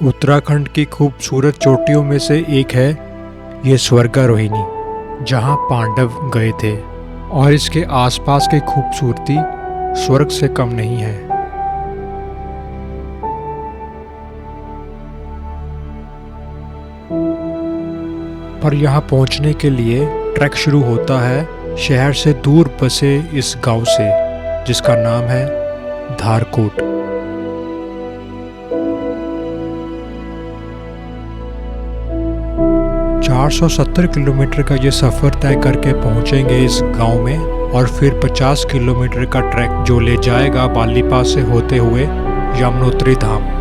उत्तराखंड की खूबसूरत चोटियों में से एक है ये स्वर्गारोहिणी, जहाँ पांडव गए थे और इसके आसपास की खूबसूरती स्वर्ग से कम नहीं है। पर यहाँ पहुँचने के लिए ट्रैक शुरू होता है शहर से दूर बसे इस गांव से, जिसका नाम है धारकोट। 470 किलोमीटर का ये सफ़र तय करके पहुंचेंगे इस गांव में, और फिर 50 किलोमीटर का ट्रैक जो ले जाएगा बालीपास से होते हुए यमुनोत्री धाम।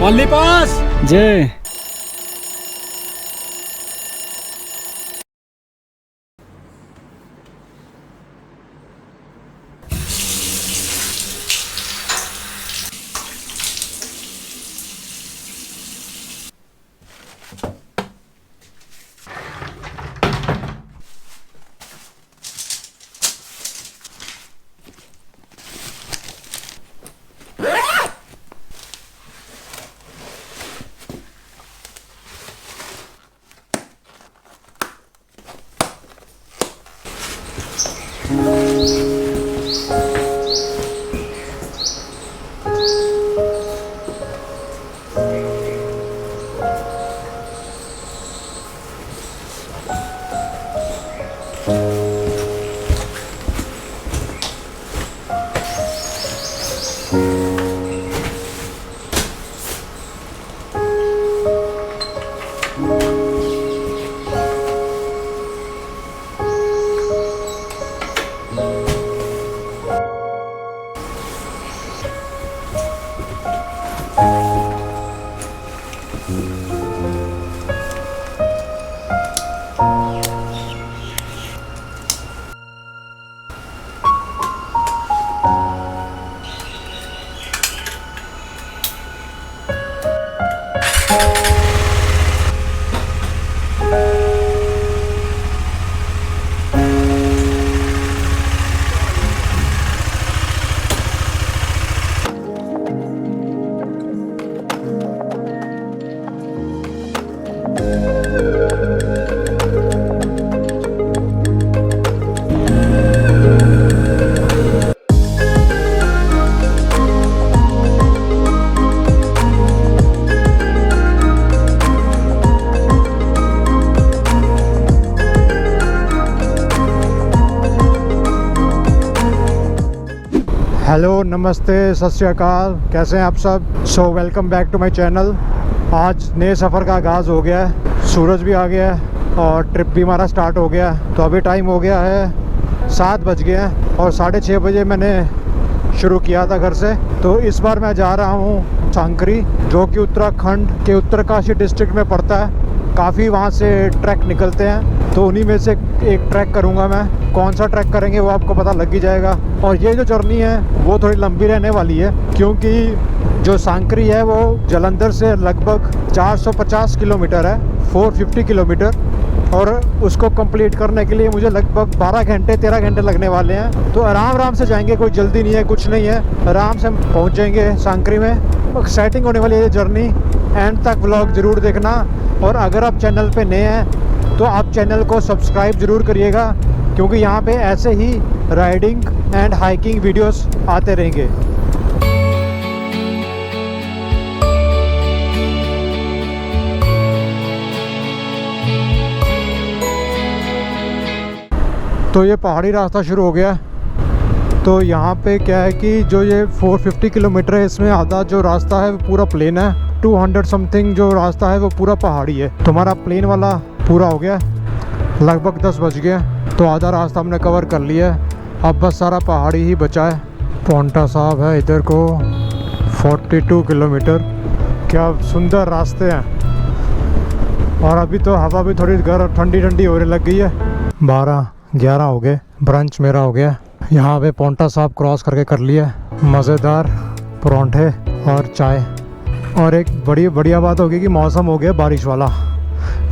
बालीपास जय। हेलो, नमस्ते, सत श्री अकाल। कैसे हैं आप सब? Welcome back to my channel. आज नए सफ़र का आगाज़ हो गया है, सूरज भी आ गया है और ट्रिप भी हमारा स्टार्ट हो गया है। तो अभी टाइम हो गया है 7 बज गए हैं और 6:30 बजे मैंने शुरू किया था घर से। तो इस बार मैं जा रहा हूँ सांकरी, जो कि उत्तराखंड के उत्तरकाशी डिस्ट्रिक्ट में पड़ता है। काफ़ी वहाँ से ट्रैक निकलते हैं, तो उन्हीं में से एक ट्रैक करूँगा मैं। कौन सा ट्रैक करेंगे वो आपको पता लग ही जाएगा। और ये जो जर्नी है वो थोड़ी लंबी रहने वाली है, क्योंकि जो सांकरी है वो जालंधर से लगभग 450 किलोमीटर है, 450 किलोमीटर। और उसको कंप्लीट करने के लिए मुझे लगभग 13 घंटे लगने वाले हैं। तो आराम से जाएंगे, कोई जल्दी नहीं है, कुछ नहीं है, आराम से पहुँच जाएंगे सांकरी में। एक्साइटिंग होने वाली है ये जर्नी। एंड तक व्लॉग ज़रूर देखना। और अगर आप चैनल पे नए हैं तो आप चैनल को सब्सक्राइब ज़रूर करिएगा, क्योंकि यहाँ पे ऐसे ही राइडिंग एंड हाइकिंग वीडियोस आते रहेंगे। तो ये पहाड़ी रास्ता शुरू हो गया। तो यहाँ पे क्या है कि जो ये 450 किलोमीटर है, इसमें आधा जो रास्ता है वो पूरा प्लेन है, 200 समथिंग जो रास्ता है वो पूरा पहाड़ी है। तो हमारा प्लेन वाला पूरा हो गया, लगभग 10 बज गए, तो आधा रास्ता हमने कवर कर लिया है। अब बस सारा पहाड़ी ही बचा है। पोंटा साहब है इधर को 42 किलोमीटर। क्या सुंदर रास्ते हैं। और अभी तो हवा भी थोड़ी गर्म ठंडी ठंडी होने लग गई है। 12-11 हो गए, ब्रंच मेरा हो गया। यहाँ पे पोंटा साहब क्रॉस करके कर लिया। मज़ेदार परांठे और चाय। और एक बड़ी बढ़िया बात होगी कि मौसम हो गया बारिश वाला।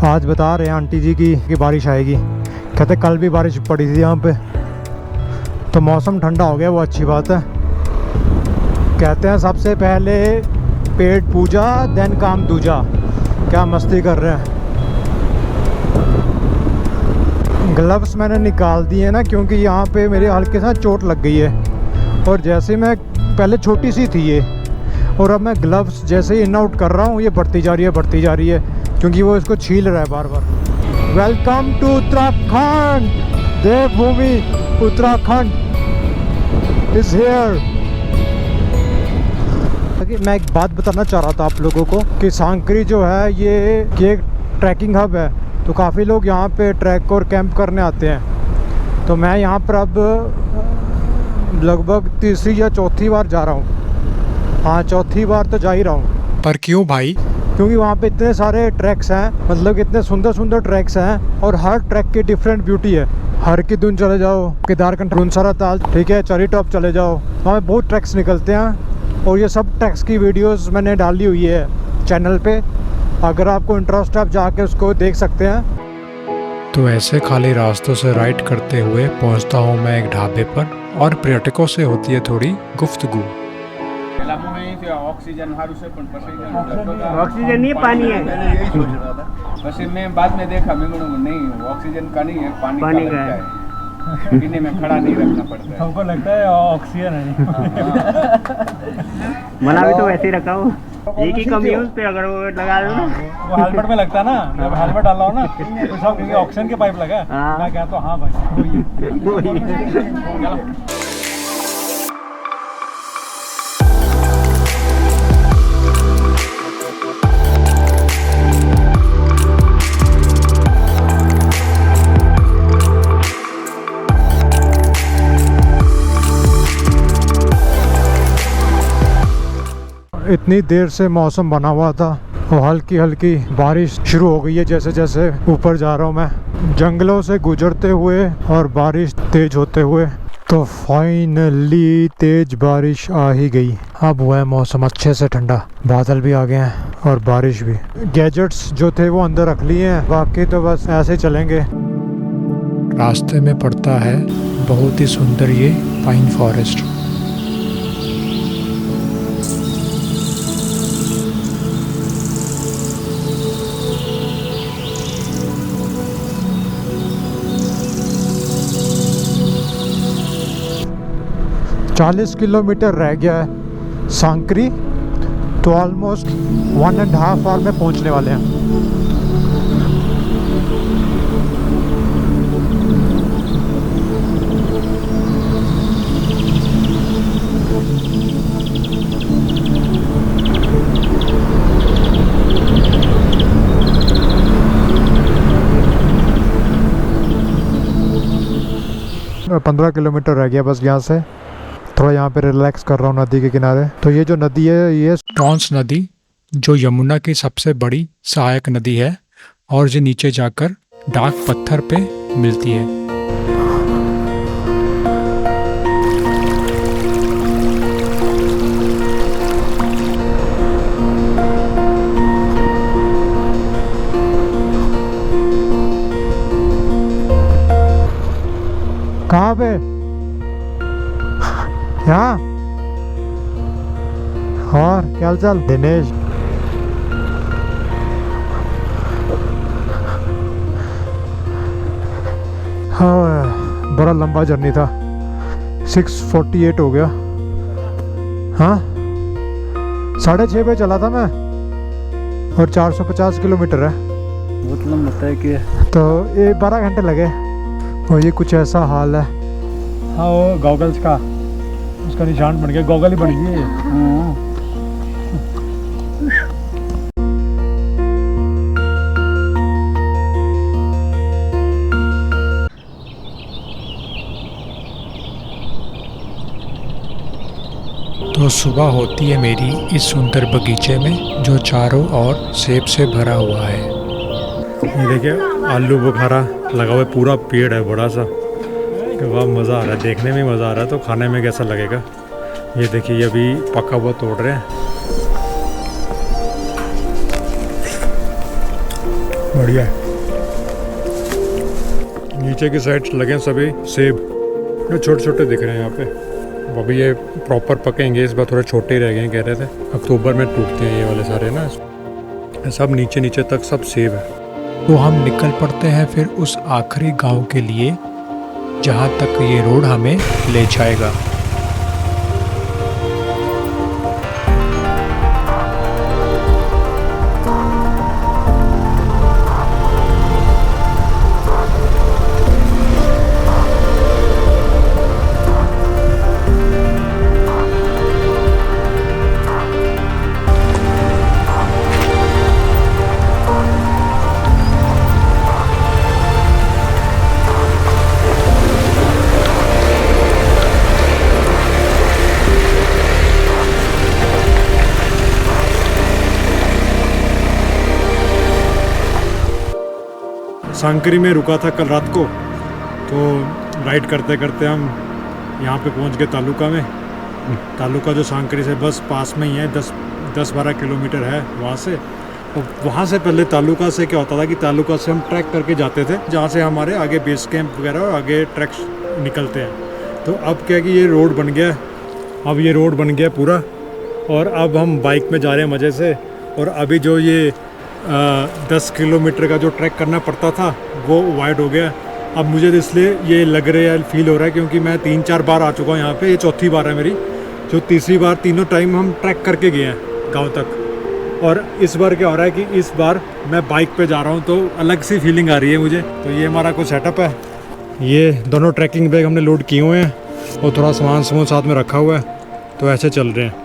आज बता रहे हैं आंटी जी कि बारिश आएगी। कहते कल भी बारिश पड़ी थी यहाँ पे, तो मौसम ठंडा हो गया, वो अच्छी बात है। कहते हैं सबसे पहले पेट पूजा देन काम दूजा। क्या मस्ती कर रहे हैं। ग्लव्स मैंने निकाल दिए ना, क्योंकि यहाँ पे मेरे हल्के से चोट लग गई है। और जैसे मैं पहले छोटी सी थी ये, और अब मैं ग्लव्स जैसे ही इन आउट कर रहा हूँ ये बढ़ती जा रही है, क्योंकि वो इसको छील रहा है बार बार। Welcome to Uttarakhand, Devbhoomi Uttarakhand is here. मैं एक बात बताना चाह रहा था आप लोगों को कि सांकरी जो है ये एक ट्रैकिंग हब है, तो काफ़ी लोग यहाँ पे ट्रैक और कैंप करने आते हैं। तो मैं यहाँ पर अब लगभग तीसरी या चौथी बार जा रहा हूँ। हाँ, चौथी बार तो जा ही रहा हूँ। पर क्यों भाई? क्योंकि वहाँ पे इतने सारे ट्रैक्स हैं, मतलब इतने सुंदर सुंदर ट्रैक्स हैं, और हर ट्रैक की डिफरेंट ब्यूटी है। हर की धुन चले जाओ, केदारकंठ, रुनसरा ताल, ठीक है, चरी टॉप चले जाओ, वहाँ पे बहुत ट्रैक्स निकलते हैं। और ये सब ट्रैक्स की वीडियोस मैंने डाली हुई है चैनल पे, अगर आपको इंटरेस्ट है आप जाके उसको देख सकते हैं। तो ऐसे खाली रास्तों से राइड करते हुए पहुंचता हूं मैं एक ढाबे पर, और पर्यटकों से होती है थोड़ी गुफ्तगू। ऑक्सीजन नहीं, पानी है। यही सोच रहा था, बस मैं बाद में देखा, मैं नहीं ऑक्सीजन का नहीं है, पानी का है। पीने में खड़ा नहीं रखना पड़ता है। हमको लगता है ऑक्सीजन है। मना भी तो वैसे ही रखा हूँ, एक ही कमी है उस पे, अगर वो लगा दो ना। वो हेलमेट में लगता है ना, जब हेलमेट डाला हो ना तो सब क्योंकि ऑक्सीजन के पाइप लगा है। मैं कहता हूँ हाँ भाई वही। 'इतनी देर से मौसम बना हुआ था और हल्की हल्की बारिश शुरू हो गई है जैसे जैसे ऊपर जा रहा हूँ मैं, जंगलों से गुजरते हुए और बारिश तेज होते हुए। तो फाइनली तेज बारिश आ ही गई। अब हुआ है मौसम अच्छे से ठंडा, बादल भी आ गए हैं और बारिश भी। गैजेट्स जो थे वो अंदर रख लिए हैं, बाकी तो बस ऐसे चलेंगे। रास्ते में पड़ता है बहुत ही सुंदर ये पाइन फॉरेस्ट। चालीस किलोमीटर रह गया है सांकरी, तो ऑलमोस्ट 1.5 आवर में पहुंचने वाले हैं। और 15 किलोमीटर रह गया बस यहाँ से। थोड़ा यहाँ पे रिलैक्स कर रहा हूँ नदी के किनारे। तो ये जो नदी है ये टॉन्स नदी, जो यमुना की सबसे बड़ी सहायक नदी है और जो नीचे जाकर डार्क पत्थर पे मिलती है। कहाँ पे? यहाँ। और क्या हाल चाल दिनेश? हाँ, बड़ा लंबा जर्नी था, 6:48 हो गया। हाँ, 6:30 पे चला था मैं और 450 किलोमीटर है। बहुत लंबा तय किया। तो ये 12 घंटे लगे और ये कुछ ऐसा हाल है। हाँ, वो गॉगल्स का उसका निशान बन गया, गॉगल ही बन गई है। तो सुबह होती है मेरी इस सुंदर बगीचे में जो चारों ओर सेब से भरा हुआ है। ये देखिए आलू बुखारा लगा हुआ है, पूरा पेड़ है बड़ा सा। वाह मज़ा आ रहा है, देखने में मज़ा आ रहा है, तो खाने में कैसा लगेगा। ये देखिए ये अभी पका हुआ तोड़ रहे हैं, बढ़िया है। नीचे की साइड लगे सभी सेब, जो छोटे छोटे दिख रहे हैं यहाँ पे। अभी ये प्रॉपर पकेंगे, इस बार थोड़े छोटे रह गए हैं, कह रहे थे अक्टूबर में टूटते हैं ये वाले सारे ना। सब नीचे नीचे तक सब सेब है। तो हम निकल पड़ते हैं फिर उस आखिरी गांव के लिए जहां तक ये रोड हमें ले जाएगा। सांकरी में रुका था कल रात को, तो राइड करते करते हम यहाँ पे पहुँच गए तालुका में। तालुका जो सांकरी से बस पास में ही है, 10-12 किलोमीटर है वहाँ से। तो वहाँ से पहले तालुका से क्या होता था कि तालुका से हम ट्रैक करके जाते थे, जहाँ से हमारे आगे बेस कैंप वगैरह और आगे ट्रैक निकलते हैं। तो अब क्या कि ये रोड बन गया, अब ये रोड बन गया पूरा, और अब हम बाइक में जा रहे हैं मज़े से। और अभी जो ये 10 किलोमीटर का जो ट्रैक करना पड़ता था वो वाइड हो गया। अब मुझे इसलिए ये लग रहा है, फील हो रहा है, क्योंकि मैं 3-4 बार आ चुका हूँ यहाँ पे, ये चौथी बार है मेरी। जो तीसरी बार तीनों टाइम हम ट्रैक करके गए हैं गांव तक। और इस बार क्या हो रहा है कि इस बार मैं बाइक पे जा रहा हूँ, तो अलग सी फीलिंग आ रही है मुझे। तो ये हमारा कुछ सेटअप है, ये दोनों ट्रैकिंग बैग हमने लोड किए हुए हैं और थोड़ा सामान साथ में रखा हुआ है, तो ऐसे चल रहे हैं।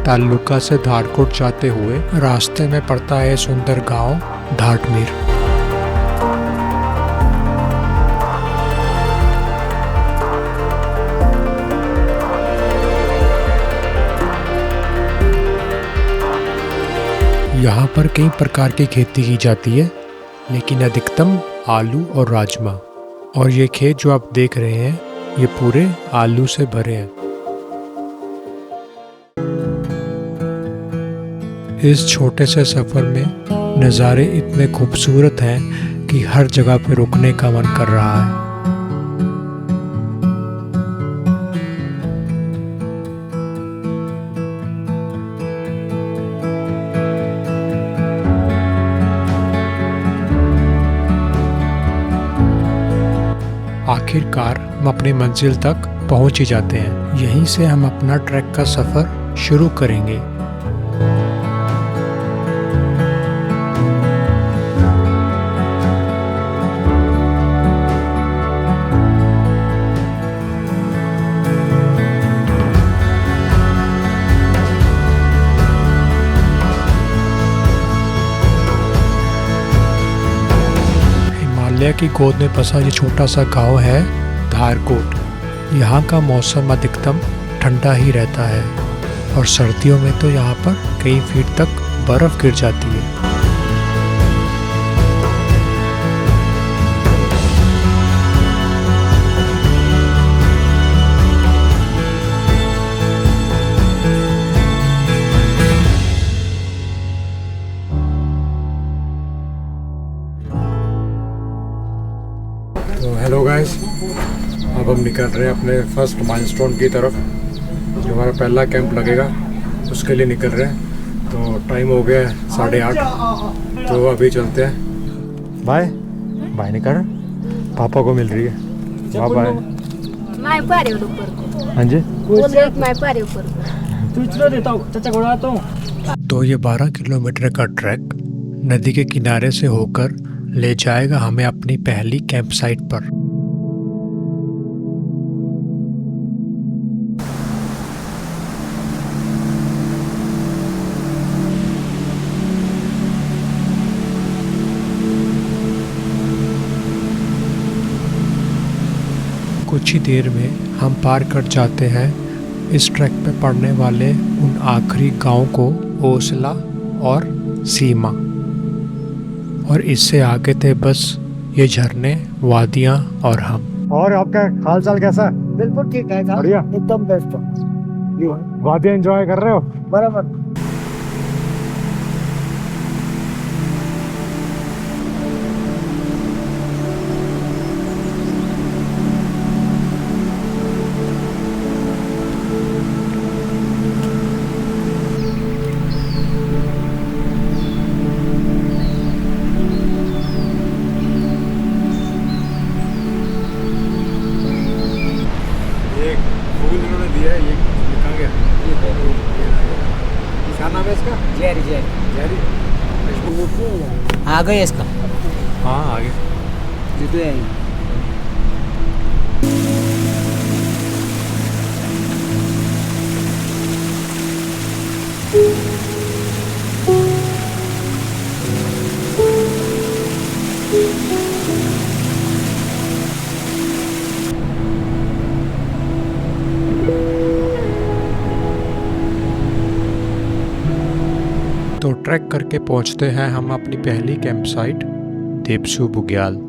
तालुका से धारकोट जाते हुए रास्ते में पड़ता है सुंदर गांव धाटमीर। यहाँ पर कई प्रकार की खेती की जाती है, लेकिन अधिकतम आलू और राजमा। और ये खेत जो आप देख रहे हैं ये पूरे आलू से भरे हैं। इस छोटे से सफ़र में नज़ारे इतने खूबसूरत हैं कि हर जगह पे रुकने का मन कर रहा है। आखिरकार हम अपनी मंजिल तक पहुंच ही जाते हैं। यहीं से हम अपना ट्रैक का सफ़र शुरू करेंगे। हिमालय की गोद में बसा ये छोटा सा गांव है धारकोट। यहाँ का मौसम अधिकतम ठंडा ही रहता है और सर्दियों में तो यहाँ पर कई फीट तक बर्फ़ गिर जाती है। तो हेलो गाइस, अब हम निकल रहे हैं अपने फर्स्ट माइलस्टोन की तरफ, जो हमारा पहला कैंप लगेगा उसके लिए निकल रहे हैं। तो टाइम हो गया है 8:30, तो अभी चलते हैं। बाय बाय निकल। पापा को मिल रही है। पापा है। मैं पारे ऊपर को हाँ जी। बोल रहे मैं पारे ऊपर को तो ये 12 किलोमीटर का ट्रैक नदी के किनारे से होकर ले जाएगा हमें अपनी पहली कैंप साइट पर। कुछ ही देर में हम पार कर जाते हैं इस ट्रैक पे पड़ने वाले उन आखिरी गांव को, ओसला और सीमा। और इससे आगे थे बस ये झरने, वादियां और हम। और आपका हाल चाल कैसा है? बिल्कुल ठीक है साहब, बढ़िया। एकदम बेस्ट हो। वादियां एंजॉय कर रहे हो? बराबर। एक फूल इन्होंने दिया है, ये लिखा गया। क्या नाम है इसका? Jerry Jerry. आ गए इसका हाँ आगे। जितने हैं। तो ट्रैक करके पहुंचते हैं हम अपनी पहली कैंप साइट देपसू बुग्याल।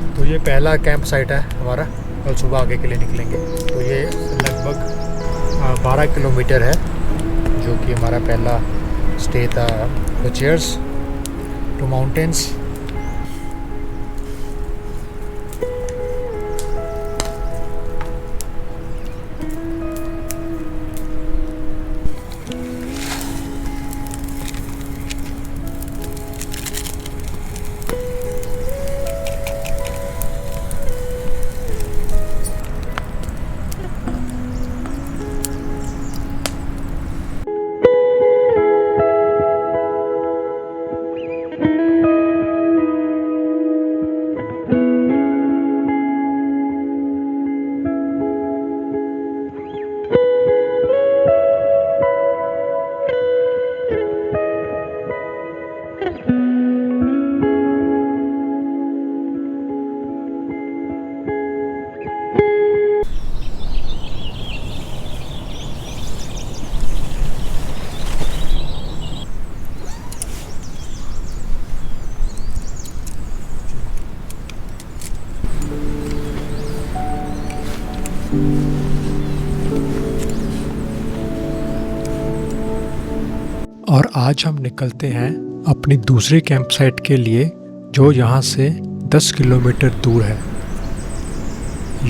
तो ये पहला कैंप साइट है हमारा, कल सुबह आगे के लिए निकलेंगे। तो ये लगभग 12 किलोमीटर है, जो कि हमारा पहला स्टे था। तो चीयर्स टू माउंटेन्स। और आज हम निकलते हैं अपनी दूसरी कैंप साइट के लिए, जो यहाँ से 10 किलोमीटर दूर है।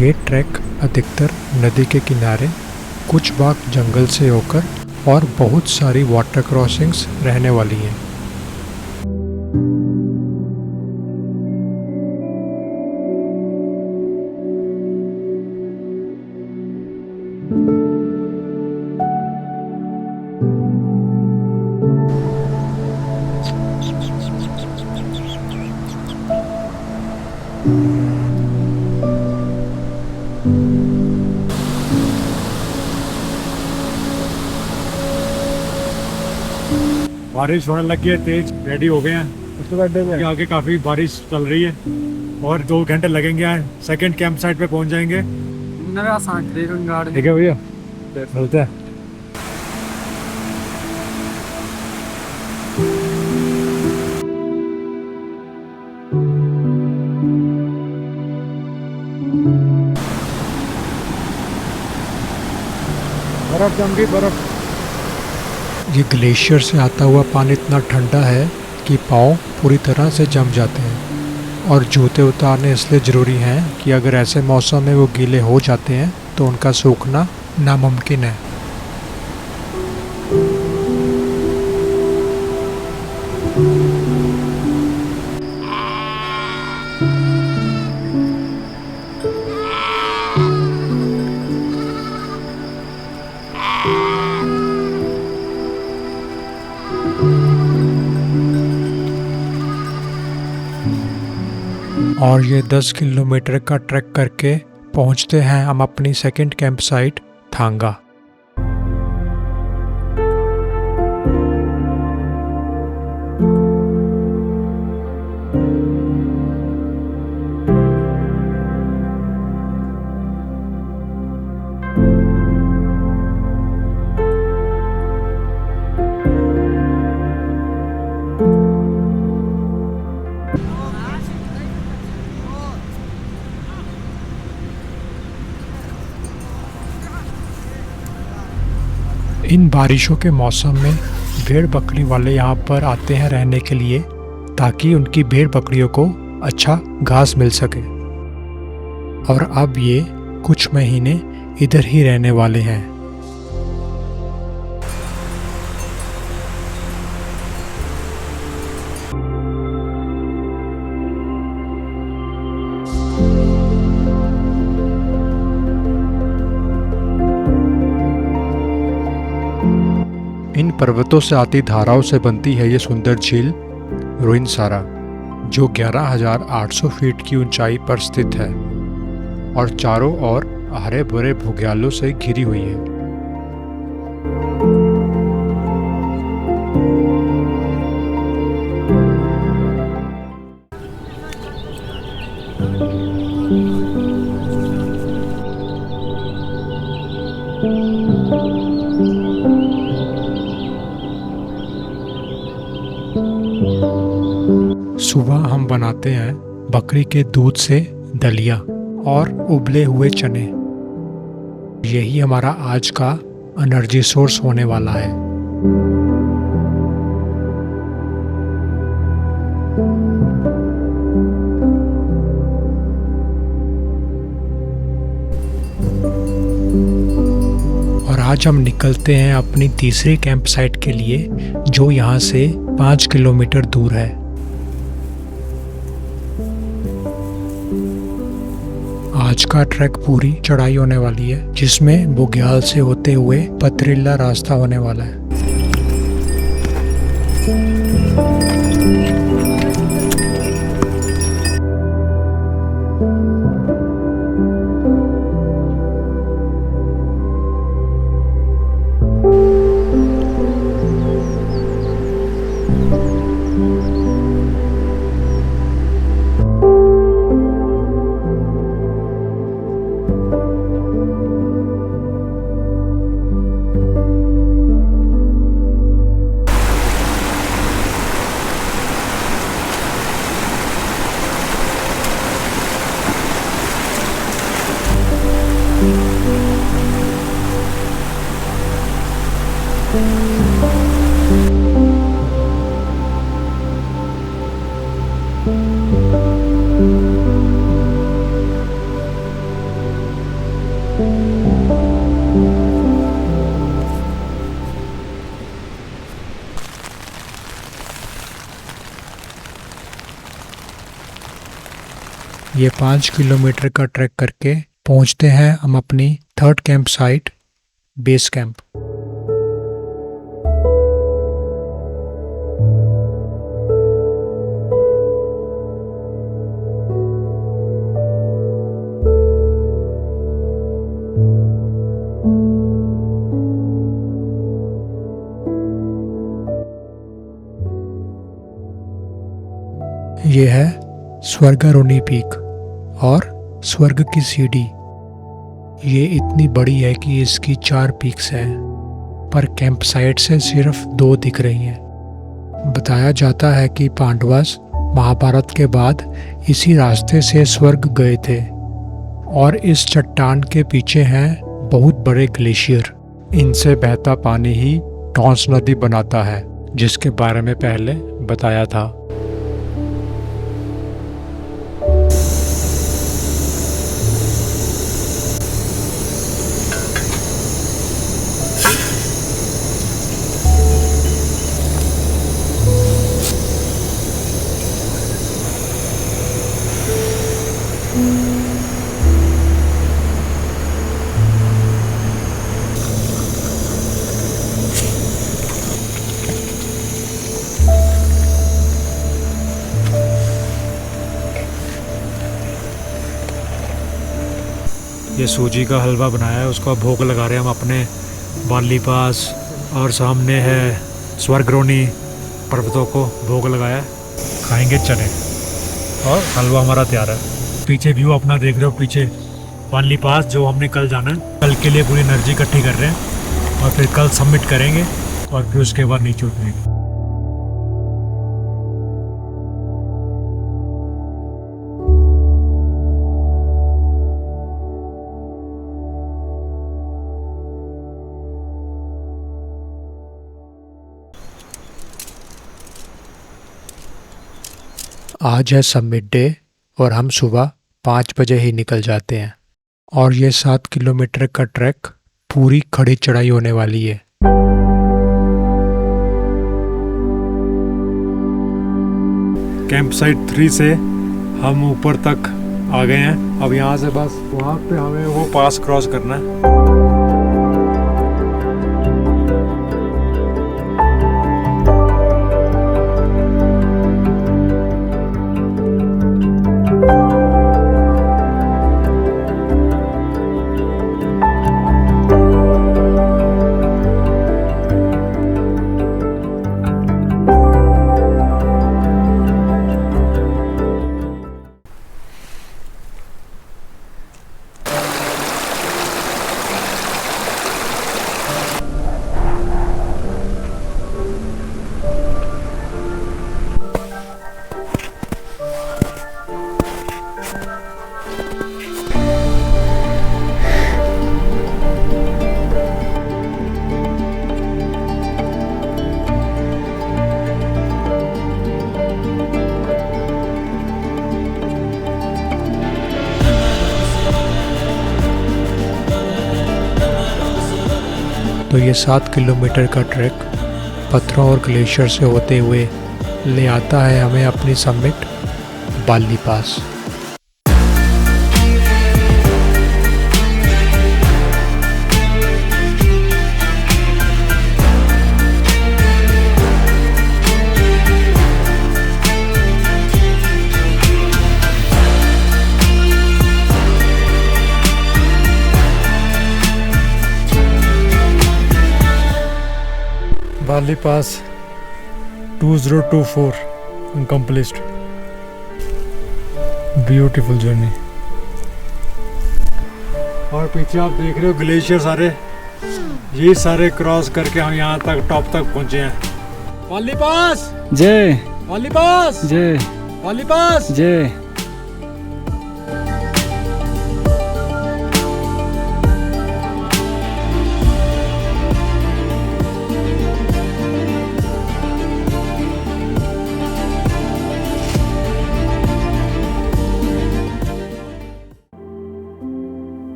ये ट्रैक अधिकतर नदी के किनारे, कुछ भाग जंगल से होकर और बहुत सारी वाटर क्रॉसिंग्स रहने वाली हैं। बारिश होने लगी है तेज, रेडी हो गए हैं। उसके बाद आगे काफ़ी बारिश चल रही है और 2 घंटे लगेंगे। सेकंड कैंप साइट पे पहुंच जाएंगे। ठीक है भैया, चलते हैं। बर्फ जम गई, बर्फ। ये ग्लेशियर से आता हुआ पानी इतना ठंडा है कि पाँव पूरी तरह से जम जाते हैं, और जूते उतारने इसलिए ज़रूरी हैं कि अगर ऐसे मौसम में वो गीले हो जाते हैं तो उनका सूखना नामुमकिन है। और ये 10 किलोमीटर का ट्रैक करके पहुंचते हैं हम अपनी सेकंड कैंप साइट थांगा। इन बारिशों के मौसम में भेड़ बकरी वाले यहाँ पर आते हैं रहने के लिए, ताकि उनकी भेड़ बकरियों को अच्छा घास मिल सके। और अब ये कुछ महीने इधर ही रहने वाले हैं। इन पर्वतों से आती धाराओं से बनती है ये सुंदर झील रुइनसारा, जो 11,800 फीट की ऊंचाई पर स्थित है और चारों ओर हरे भरे बुग्यालों से घिरी हुई है। सुबह हम बनाते हैं बकरी के दूध से दलिया और उबले हुए चने। यही हमारा आज का एनर्जी सोर्स होने वाला है। और आज हम निकलते हैं अपनी तीसरी कैंप साइट के लिए, जो यहाँ से 5 किलोमीटर दूर है। आज का ट्रैक पूरी चढ़ाई होने वाली है, जिसमें बुग्याल से होते हुए पथरीला रास्ता होने वाला है। ये 5 किलोमीटर का ट्रैक करके पहुंचते हैं हम अपनी third camp site base camp. ये है स्वर्गारोनी पीक और स्वर्ग की सीढ़ी। ये इतनी बड़ी है कि इसकी 4 पीक्स हैं, पर कैंप साइट से सिर्फ 2 दिख रही हैं। बताया जाता है कि पांडवास महाभारत के बाद इसी रास्ते से स्वर्ग गए थे, और इस चट्टान के पीछे हैं बहुत बड़े ग्लेशियर। इनसे बहता पानी ही टॉन्स नदी बनाता है, जिसके बारे में पहले बताया था। ये सूजी का हलवा बनाया है, उसका भोग लगा रहे हैं हम अपने बाली पास। और सामने है स्वर्गरोनी पर्वतों को भोग लगाया है। खाएंगे चने और हलवा हमारा तैयार है। पीछे व्यू अपना देख रहे हो, पीछे बाली पास जो हमने कल जाना है। कल के लिए पूरी एनर्जी इकट्ठी कर रहे हैं और फिर कल सबमिट करेंगे और फिर उसके बाद नीचे उतरेंगे। आज है सबमिट डे और हम सुबह 5 बजे ही निकल जाते हैं। और ये 7 किलोमीटर का ट्रैक पूरी खड़ी चढ़ाई होने वाली है। कैंप साइट 3 से हम ऊपर तक आ गए हैं। अब यहाँ से बस वहाँ पे हमें वो पास क्रॉस करना है। तो ये 7 किलोमीटर का ट्रैक पत्थरों और ग्लेशियर से होते हुए ले आता है हमें अपनी सबमिट बाली पास। बाली पास 2024 accomplished. Beautiful journey. और पीछे आप देख रहे हो ग्लेशियर सारे, ये सारे क्रॉस करके हम यहाँ तक टॉप तक पहुँचे हैं। बाली पास जय, बाली पास जय, बाली पास। जय।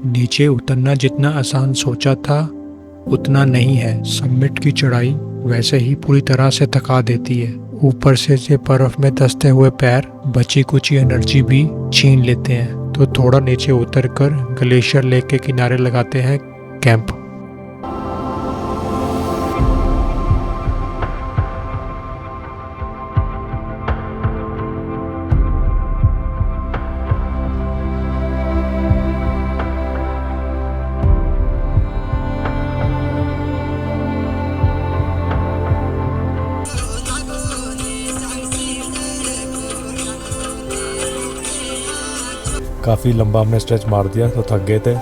नीचे उतरना जितना आसान सोचा था उतना नहीं है। सबमिट की चढ़ाई वैसे ही पूरी तरह से थका देती है। ऊपर से ये बर्फ में धंसते हुए पैर बची कुची एनर्जी भी छीन लेते हैं। तो थोड़ा नीचे उतरकर ग्लेशियर लेक के किनारे लगाते हैं कैंप। काफ़ी लंबा हमने स्ट्रेच मार दिया तो थक गए थे,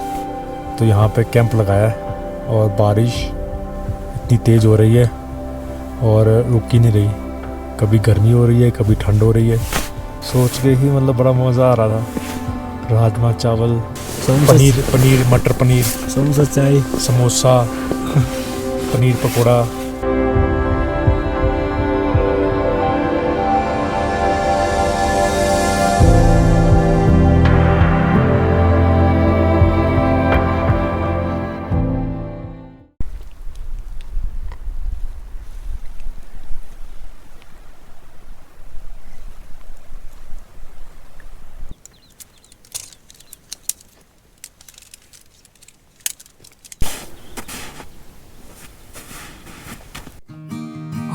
तो यहाँ पे कैंप लगाया है। और बारिश इतनी तेज़ हो रही है और रुक ही नहीं रही, कभी गर्मी हो रही है कभी ठंड हो रही है। सोच के ही मतलब बड़ा मज़ा आ रहा था। राजमा चावल, पनीर मटर पनीर, समोसा चाय, समोसा, पनीर पकौड़ा,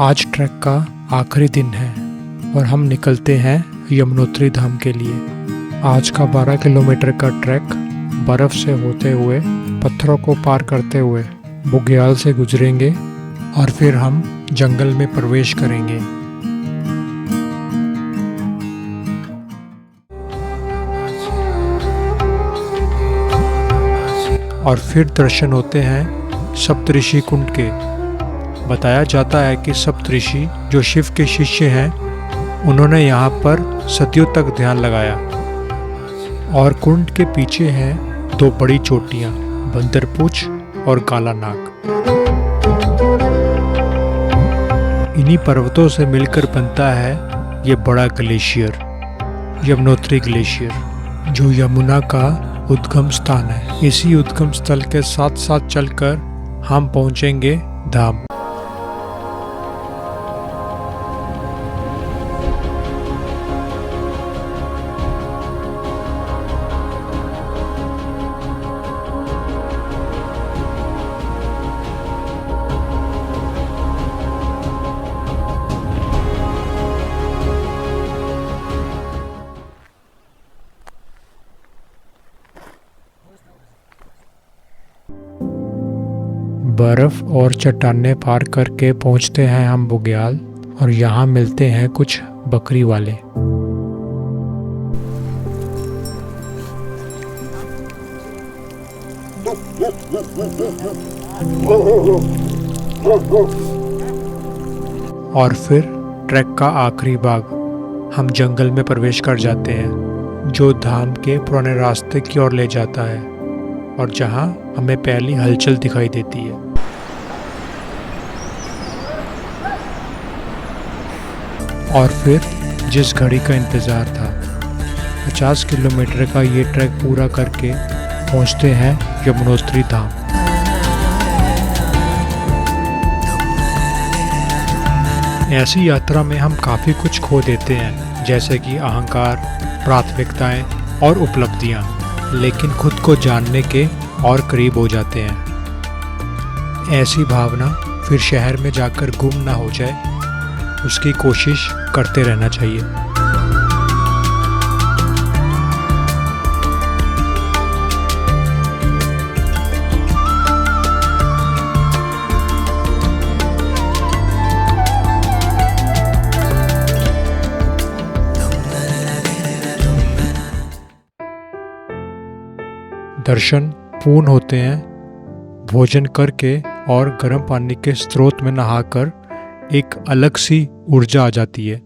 आज ट्रैक का आखिरी दिन है और हम निकलते हैं यमुनोत्री धाम के लिए। आज का 12 किलोमीटर का ट्रैक बर्फ से होते हुए, पत्थरों को पार करते हुए बुग्याल से गुजरेंगे और फिर हम जंगल में प्रवेश करेंगे। और फिर दर्शन होते हैं सप्तऋषि कुंड के। बताया जाता है कि सप्तऋषि जो शिव के शिष्य हैं, उन्होंने यहाँ पर सदियों तक ध्यान लगाया। और कुंड के पीछे हैं 2 बड़ी चोटियाँ, बंदरपूछ और काला नाग। इन्हीं पर्वतों से मिलकर बनता है ये बड़ा ग्लेशियर, यमुनोत्री ग्लेशियर, जो यमुना का उद्गम स्थान है। इसी उद्गम स्थल के साथ साथ चलकर हम पहुंचेंगे धाम। बर्फ और चट्टानें पार करके पहुंचते हैं हम बुग्याल और यहाँ मिलते हैं कुछ बकरी वाले। और फिर ट्रैक का आखिरी भाग, हम जंगल में प्रवेश कर जाते हैं जो धाम के पुराने रास्ते की ओर ले जाता है और जहाँ हमें पहली हलचल दिखाई देती है। और फिर जिस घड़ी का इंतज़ार था, 50 किलोमीटर का ये ट्रैक पूरा करके पहुंचते हैं यमुनोत्री धाम। ऐसी यात्रा में हम काफ़ी कुछ खो देते हैं, जैसे कि अहंकार, प्राथमिकताएं और उपलब्धियां, लेकिन खुद को जानने के और करीब हो जाते हैं। ऐसी भावना फिर शहर में जाकर गुम ना हो जाए, उसकी कोशिश करते रहना चाहिए। दर्शन पूर्ण होते हैं। भोजन करके और गर्म पानी के स्रोत में नहाकर एक अलग सी ऊर्जा आ जाती है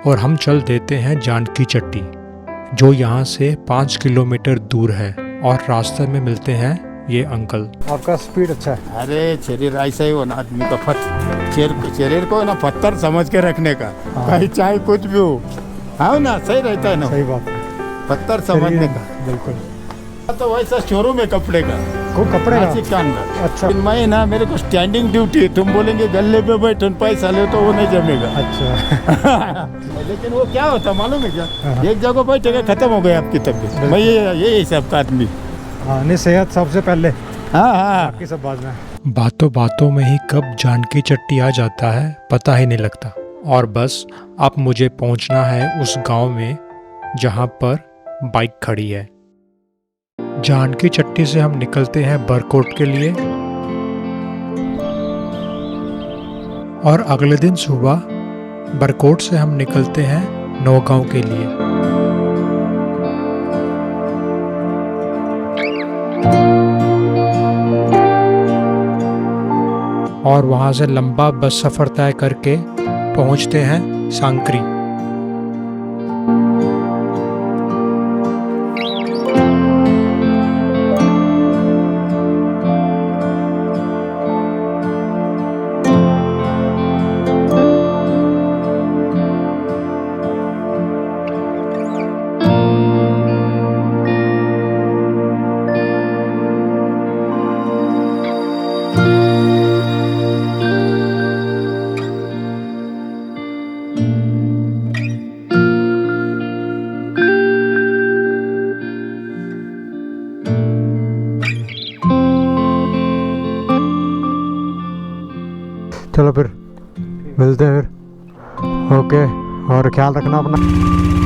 और हम चल देते हैं जानकी चट्टी, जो यहाँ से 5 किलोमीटर दूर है। और रास्ते में मिलते हैं ये अंकल। आपका स्पीड अच्छा है। अरे शरीर ऐसा ही होना आदमी का, शरीर को ना पत्थर समझ के रखने का। कहीं चाहे कुछ भी हो, हाँ ना, सही रहता है ना, सही बात है, पत्थर समझने का। बिल्कुल। तो वैसा शोरूम है कपड़े का, को कपड़े नासिक के अंदर। अच्छा। मैं ना, मेरे को स्टैंडिंग ड्यूटी है। तुम बोलेंगे गले पे बैठो पैसा ले, तो वो नहीं जमेगा। अच्छा। लेकिन वो क्या होता मालूम है क्या, हाँ। एक जगह बैठेगा, खत्म हो गया आपकी तबीयत। मैं ये हिसाब का आदमी। हाँ, नहीं, सेहत सबसे पहले, हाँ, बाकी सब बाद में। बातों बातों में ही कब जानकी चट्टी आ जाता है पता ही नहीं लगता। और बस अब मुझे पहुंचना है उस गांव में जहां पर बाइक खड़ी है। जानकी चट्टी से हम निकलते हैं बरकोट के लिए और अगले दिन सुबह बरकोट से हम निकलते हैं नौगांव के लिए। और वहां से लंबा बस सफर तय करके पहुंचते हैं सांकरी। मिलते हैं फिर। ओके, और ख्याल रखना अपना।